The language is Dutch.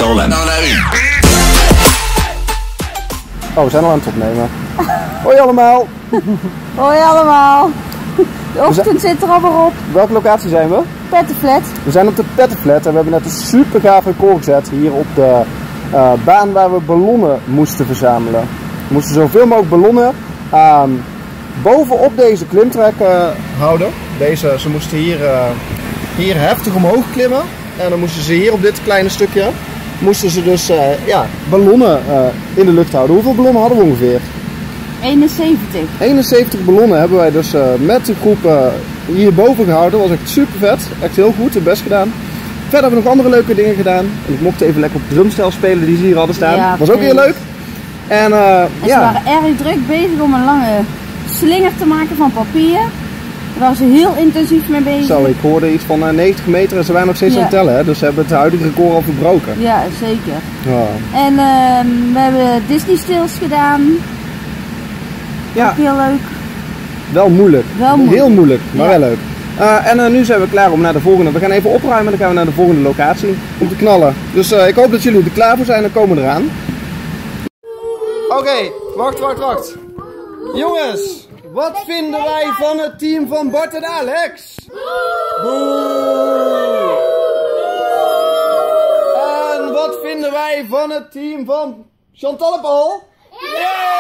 Chantal en... Oh, we zijn al aan het opnemen. Hoi allemaal. Hoi allemaal. De ochtend zit er al weer op. Welke locatie zijn we? Pettenflat. We zijn op de Pettenflat en we hebben net een super gaaf record gezet hier op de baan waar we ballonnen moesten verzamelen. We moesten zoveel mogelijk ballonnen bovenop deze klimtrek houden. Ze moesten hier heftig omhoog klimmen en dan moesten ze hier op dit kleine stukje dus ballonnen in de lucht houden. Hoeveel ballonnen hadden we ongeveer? 71. 71 ballonnen hebben wij dus met de groep hierboven gehouden. Dat was echt super vet. Echt heel goed, het best gedaan. Verder hebben we nog andere leuke dingen gedaan. En ik mocht even lekker op de drumstel spelen die ze hier hadden staan. Ja, was ook heel leuk. En ze waren erg druk bezig om een lange slinger te maken van papier. Daar waren ze heel intensief mee bezig. Zo, ik hoorde iets van 90 meter en ze waren nog steeds aan het tellen. Hè? Dus ze hebben het huidige record al verbroken. Ja, zeker. Ja. En we hebben Disney stills gedaan. Ja. Ook heel leuk. Wel moeilijk. Heel moeilijk, maar wel leuk. En nu zijn we klaar om naar de volgende. We gaan even opruimen en dan gaan we naar de volgende locatie om te knallen. Dus ik hoop dat jullie er klaar voor zijn en komen eraan. Oké, wacht. Jongens, wat vinden wij van het team van Bart en Alex? Boe! En wat vinden wij van het team van Chantal en Paul? Yeah!